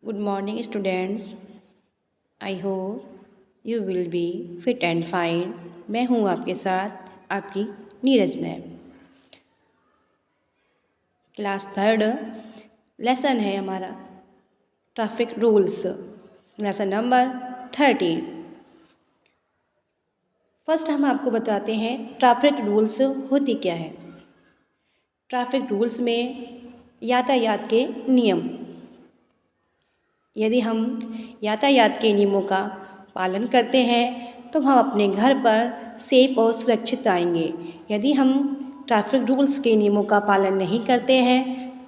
Good morning, students. I hope you will be fit and fine. मैं हूँ आपके साथ आपकी Neeraj ma'am. Class third lesson है हमारा traffic rules, lesson number 13। First हम आपको बताते हैं ट्रैफिक रूल्स होती क्या है। ट्रैफिक रूल्स में यातायात के नियम। यदि हम यातायात के नियमों का पालन करते हैं तो हम अपने घर पर सेफ और सुरक्षित आएंगे। यदि हम ट्रैफिक रूल्स के नियमों का पालन नहीं करते हैं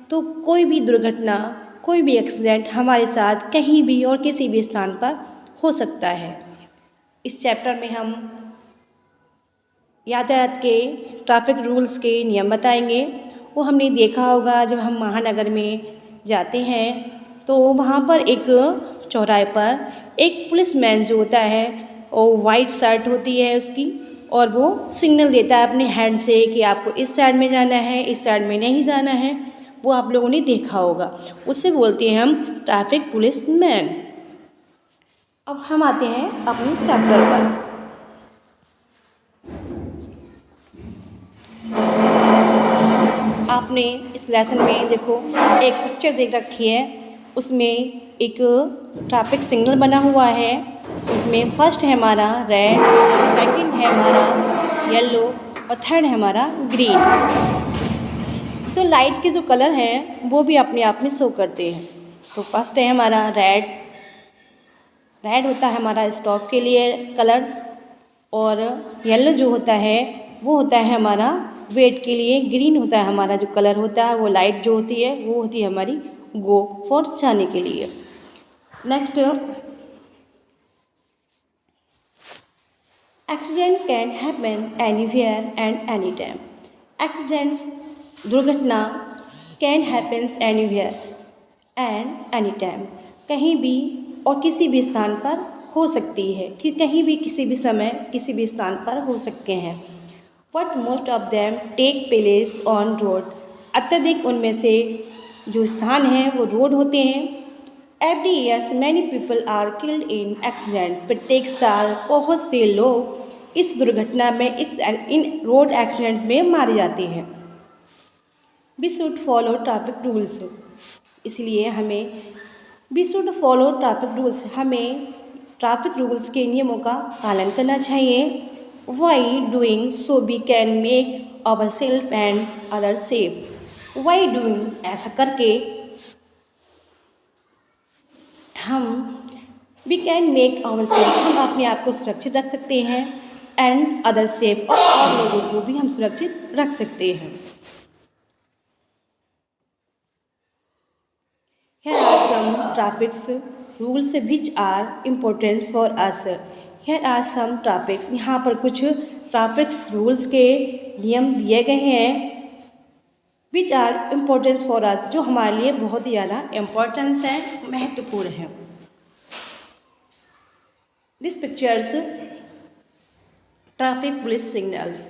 तो कोई भी दुर्घटना, कोई भी एक्सीडेंट हमारे साथ कहीं भी और किसी भी स्थान पर हो सकता है। इस चैप्टर में हम यातायात के ट्रैफिक रूल्स के नियम बताएंगे। वो हमने देखा होगा जब हम महानगर में जाते हैं तो वहाँ पर एक चौराहे पर एक पुलिसमैन जो होता है वो वाइट शर्ट होती है उसकी, और वो सिग्नल देता है अपने हैंड से कि आपको इस साइड में जाना है, इस साइड में नहीं जाना है। वो आप लोगों ने देखा होगा, उससे बोलते हैं हम ट्रैफिक पुलिसमैन। अब हम आते हैं अपने चैप्टर पर। आपने इस लेसन में देखो एक पिक्चर देख रखी है, उसमें एक ट्रैफिक सिग्नल बना हुआ है। उसमें फर्स्ट है हमारा रेड, सेकंड है हमारा येलो और थर्ड है हमारा ग्रीन। जो लाइट के जो कलर हैं वो भी अपने आप में शो करते हैं। तो फर्स्ट है हमारा रेड। रेड होता है हमारा स्टॉप के लिए कलर्स, और येलो जो होता है वो होता है हमारा वेट के लिए। ग्रीन होता है हमारा जो कलर होता है वो लाइट जो होती है वो होती है हमारी गो फॉर जाने के लिए। Next, accident can happen anywhere and any time. Accidents, दुर्घटना, can happens anywhere and any time, कहीं भी और किसी भी स्थान पर हो सकती है, कि कहीं भी किसी भी समय किसी भी स्थान पर हो सकते हैं। But most of them take place on road. अत्यधिक उनमें से जो स्थान हैं वो रोड होते हैं। Every years many people are killed in accident. प्रत्येक साल बहुत से लोग इस दुर्घटना में इन रोड एक्सीडेंट्स में मारे जाते हैं। We should follow traffic rules, इसलिए हमें we should follow traffic rules, हमें ट्रैफिक रूल्स के नियमों का पालन करना चाहिए। Why doing so we can make our self and other safe. Why doing, ऐसा करके हम we can make our self, हम अपने आप को सुरक्षित रख सकते हैं, एंड अदर सेफ, और लोगों को भी हम सुरक्षित रख सकते हैं। Here are some traffic rules which are important for us. Here are some traffic, यहाँ पर कुछ ट्रैफिक रूल्स के नियम दिए गए हैं which are important for us, जो हमारे लिए बहुत ही ज़्यादा इम्पोर्टेंस है, महत्वपूर्ण है। This pictures traffic police signals.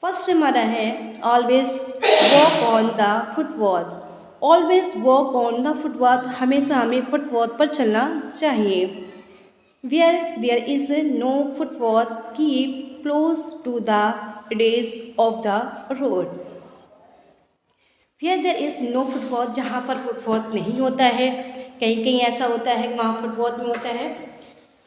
First हमारा है always walk on the footwalk. Always walk on the footwalk, हमेशा हमें फुटवॉक पर चलना चाहिए। Where there is no footwalk keep close to the edges of the road. Where there is no footwalk, जहाँ पर फुटवॉक नहीं होता है, कहीं कहीं ऐसा होता है कि वहाँ फुटवॉक नहीं होता है,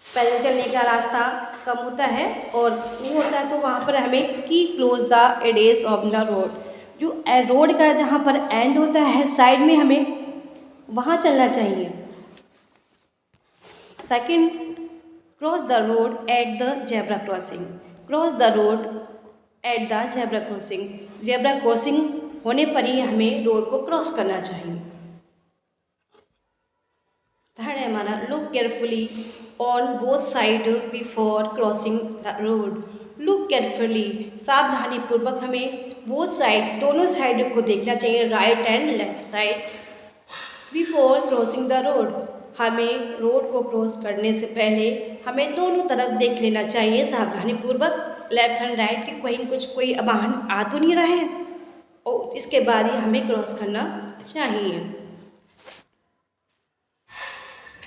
पैदल चलने का रास्ता कम होता है और वो होता है, तो वहाँ पर हमें keep close the edges of the road, जो रोड का जहाँ पर एंड होता है साइड में, हमें वहाँ चलना चाहिए। Second, cross the road at the zebra crossing. Cross the road at the zebra crossing, zebra crossing होने पर ही हमें रोड को क्रॉस करना चाहिए। थर्ड है हमारा look carefully on both side before crossing the road. Look carefully, सावधानी पूर्वक हमें बोथ साइड, दोनों साइड को देखना चाहिए, right and left side, before crossing the road. हमें रोड को क्रॉस करने से पहले हमें दोनों तरफ देख लेना चाहिए सावधानी पूर्वक, लेफ्ट एंड राइट, कि कहीं कोई वाहन आ तो नहीं रहा है, और इसके बाद ही हमें क्रॉस करना चाहिए।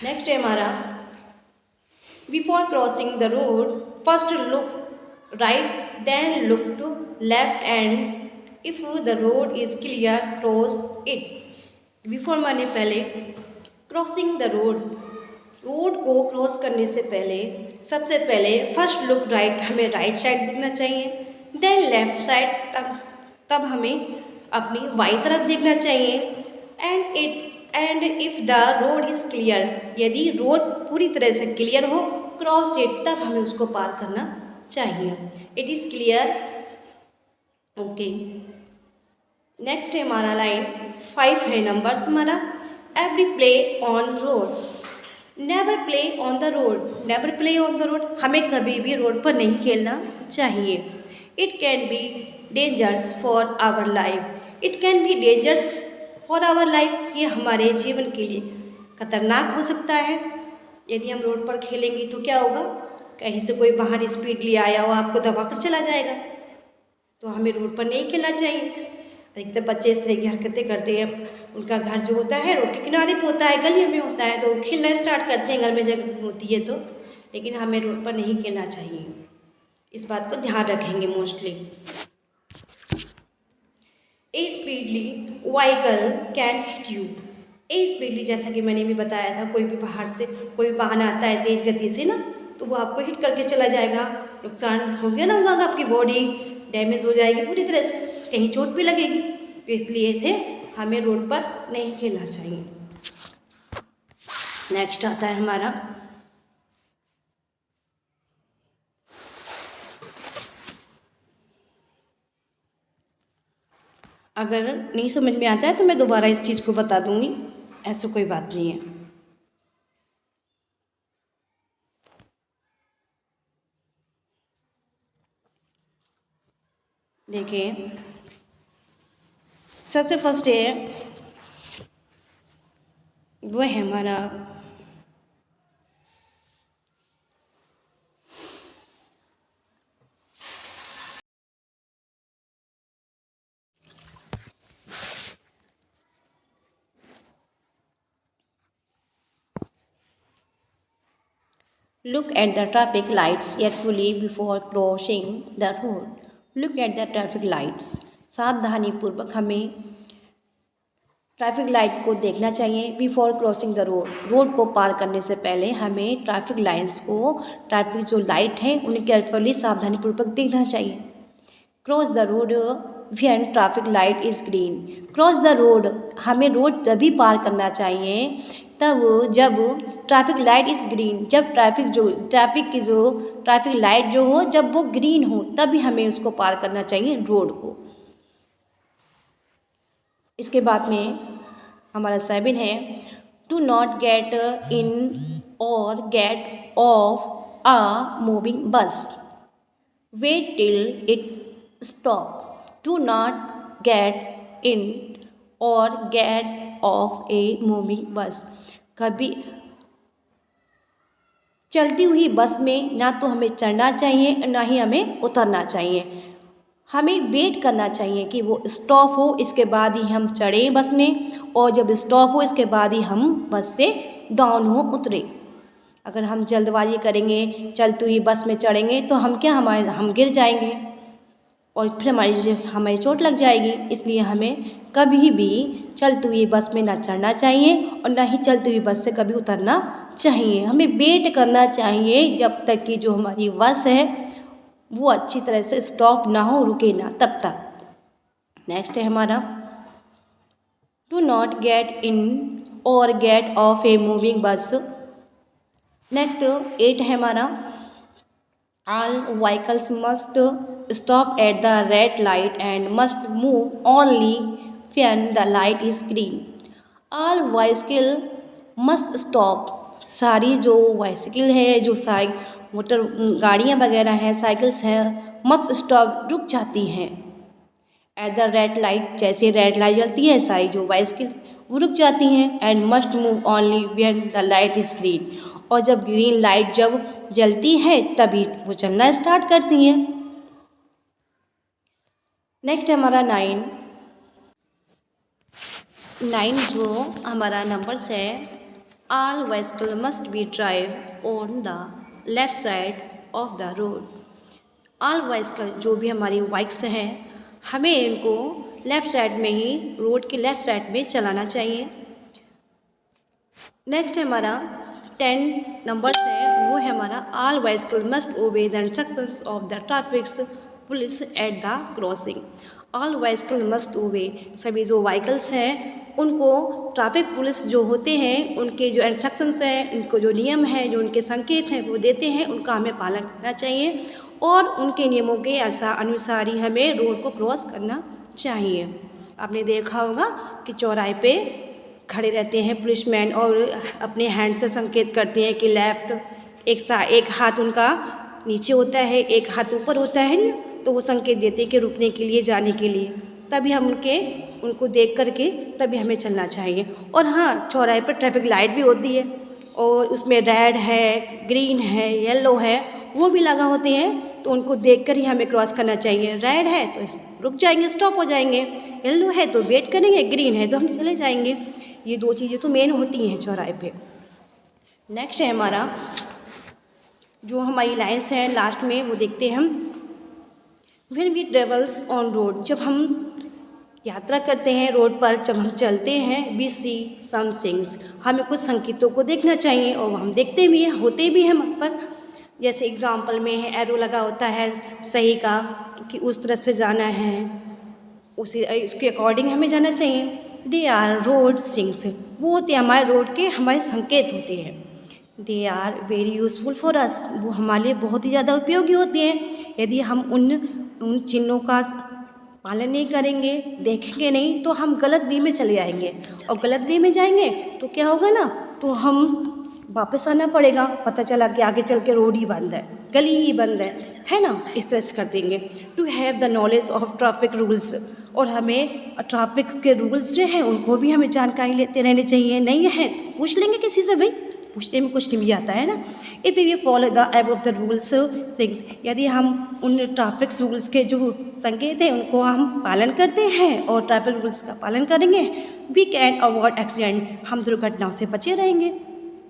नेक्स्ट है हमारा before crossing the road first look right then look to left and if the road is clear cross it. Before माने पहले, क्रॉसिंग द रोड, रोड को क्रॉस करने से पहले सबसे पहले फर्स्ट लुक राइट, हमें राइट साइड देखना चाहिए, देन लेफ्ट साइड, तब हमें अपनी बाईं तरफ देखना चाहिए, and if the road is clear, यदि रोड पूरी तरह से क्लियर हो, क्रॉस इट, तब हमें उसको पार करना चाहिए। It is clear, okay. Next है हमारा लाइन 5 है नंबर्स हमारा। Every play on road, never play on the road, never play on the road, हमें कभी भी रोड पर नहीं खेलना चाहिए। It can be dangerous for our life, it can be dangerous for our life, ये हमारे जीवन के लिए खतरनाक हो सकता है। यदि हम रोड पर खेलेंगे तो क्या होगा, कहीं से कोई बाहर स्पीडली आया हो, आपको दबा कर चला जाएगा, तो हमें रोड पर नहीं खेलना चाहिए। अधिकतर बच्चे इस तरह की हरकतें करते हैं, उनका घर जो होता है रोड के किनारे पे होता है, गलियों में होता है, तो खेलना स्टार्ट करते हैं घर में जगह होती है तो, लेकिन हमें रोड पर नहीं खेलना चाहिए, इस बात को ध्यान रखेंगे mostly. A speedly vehicle can hit you, a speedly, जैसा कि मैंने भी बताया था, कोई भी बाहर से कोई वाहन आता है तेज गति से ना, तो वो आपको हिट करके चला जाएगा, नुकसान हो गया ना होगा, आपकी बॉडी डैमेज हो जाएगी पूरी तरह से, कहीं चोट भी लगेगी, तो इसलिए इसे हमें रोड पर नहीं खेलना चाहिए। नेक्स्ट आता है हमारा अगर नहीं समझ में आता है तो मैं दोबारा इस चीज़ को बता दूंगी, ऐसा कोई बात नहीं है। देखिए, सबसे फर्स्ट है वो है हमारा Look at the traffic lights carefully before crossing the road. Look at the traffic lights. सावधानी पूर्वक हमें ट्रैफिक लाइट को देखना चाहिए। Before crossing the road, road को पार करने से पहले हमें ट्रैफिक लाइन्स को, ट्रैफिक जो लाइट है उन्हें केयरफुली सावधानी पूर्वक देखना चाहिए। Cross the road when traffic light is green, cross the road, हमें रोड तभी पार करना चाहिए तब जब ट्रैफिक लाइट इज़ ग्रीन, जब ट्रैफिक लाइट जो हो जब वो ग्रीन हो तभी हमें उसको पार करना चाहिए रोड को। इसके बाद में हमारा 7 है to not get in or get off a moving bus, wait till it stop. To not get in or get off a moving बस, कभी चलती हुई बस में ना तो हमें चढ़ना चाहिए ना ही हमें उतरना चाहिए, हमें वेट करना चाहिए कि वो स्टॉप हो, इसके बाद ही हम चढ़ें बस में, और जब स्टॉप हो इसके बाद ही हम बस से डाउन हो उतरे। अगर हम जल्दबाजी करेंगे, चलती हुई बस में चढ़ेंगे तो हम गिर जाएंगे और फिर हमें चोट लग जाएगी। इसलिए हमें कभी भी चलती हुई बस में ना चढ़ना चाहिए और ना ही चलती हुई बस से कभी उतरना चाहिए। हमें वेट करना चाहिए जब तक कि जो हमारी बस है वो अच्छी तरह से स्टॉप ना हो, रुके ना, तब तक। नेक्स्ट है हमारा to not get in or get off a moving bus. Next 8 है हमारा all vehicles must stop at the red light and must move only when the light is green. All bicycle must stop. सारी जो bicycle है, जो motor गाड़ियाँ वगैरह हैं, cycles हैं, मस्ट स्टॉप, रुक जाती हैं। एट द रेड लाइट, जैसे रेड लाइट जलती है सारी जो बाइसिकल वो रुक जाती हैं। And must move only when the light is green, और जब ग्रीन लाइट जब जलती है तभी वो चलना स्टार्ट करती हैं। नेक्स्ट हमारा 9 जो हमारा नंबर्स है All vehicles must be drive on the left side of the road. All vehicles जो भी हमारी बाइक्स हैं हमें इनको लेफ़्ट साइड में ही रोड के लेफ़्ट साइड में चलाना चाहिए। नेक्स्ट है हमारा 10 नंबर्स है, वो है हमारा all vehicles must obey the instructions of the traffic police at the crossing. All vehicles must ओबे, सभी जो व्हीकल्स हैं उनको ट्रैफिक पुलिस जो होते हैं उनके जो इंस्ट्रक्शंस हैं, उनको जो नियम है, जो उनके संकेत हैं वो देते हैं, उनका हमें पालन करना चाहिए और उनके नियमों के अनुसार ही हमें रोड को क्रॉस करना चाहिए। आपने देखा होगा कि चौराहे पे खड़े रहते हैं पुलिसमैन और अपने हैंड से संकेत करते हैं कि लेफ़्ट, एक हाथ उनका नीचे होता है, एक हाथ ऊपर होता है ना, तो वो संकेत देते हैं कि रुकने के लिए, जाने के लिए। तभी हम उनको देख करके तभी हमें चलना चाहिए। और हाँ, चौराहे पर ट्रैफिक लाइट भी होती है और उसमें रेड है, ग्रीन है, येलो है, वो भी लगा होते हैं, तो उनको देखकर ही हमें क्रॉस करना चाहिए। रेड है तो रुक जाएंगे, स्टॉप हो जाएंगे, येलो है तो वेट करेंगे, ग्रीन है तो हम चले जाएंगे। ये दो चीज़ें तो मेन होती हैं चौराहे पे। नेक्स्ट है हमारा जो हमारी लाइन्स हैं लास्ट में, वो देखते हैं हम। When we travels on road, जब हम यात्रा करते हैं रोड पर, जब हम चलते हैं, वी सी सम थिंग्स, हमें कुछ संकेतों को देखना चाहिए और हम देखते भी हैं, होते भी हैं हम पर। जैसे एग्जाम्पल में है एरो लगा होता है सही का कि उस तरफ से जाना है, उसके अकॉर्डिंग हमें जाना चाहिए। दे आर रोड सिंग्स, वो होते हैं हमारे रोड के हमारे संकेत होते हैं। They are very useful for us, वो हमारे लिए बहुत ही ज़्यादा उपयोगी होते हैं। यदि हम उन चिन्हों का पालन नहीं करेंगे, देखेंगे नहीं, तो हम गलत वे में चले जाएंगे और गलत वे में जाएंगे तो क्या होगा ना, तो हम वापस आना पड़ेगा, पता चला कि आगे चल के रोड ही बंद है, गली ही बंद है ना, इस तरह से कर देंगे। To have the knowledge of traffic rules, और हमें ट्रैफिक के रूल्स जो हैं उनको भी हमें जानकारी लेते रहनी चाहिए। नहीं है तो पूछ लेंगे किसी से, भाई पूछने में कुछ नहीं आता है ना। If we follow the above the rules things, यदि हम उन ट्रैफिक रूल्स के जो संकेत हैं उनको हम पालन करते हैं और ट्रैफिक रूल्स का पालन करेंगे, वी कैन अवॉइड एक्सीडेंट, हम दुर्घटनाओं से बचे रहेंगे।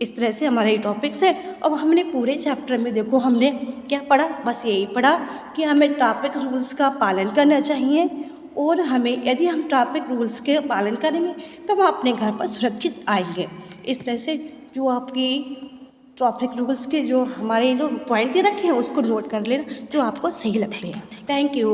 इस तरह से हमारा ये टॉपिक्स है। अब हमने पूरे चैप्टर में देखो हमने क्या पढ़ा, बस यही पढ़ा कि हमें ट्रैफिक रूल्स का पालन करना चाहिए और हमें, यदि हम ट्रैफिक रूल्स के पालन करेंगे तब हम अपने घर पर सुरक्षित आएंगे। इस तरह से जो आपकी ट्रैफिक रूल्स के जो हमारे जो पॉइंट दे रखे हैं उसको नोट कर लेना जो आपको सही लगते हैं। Thank you.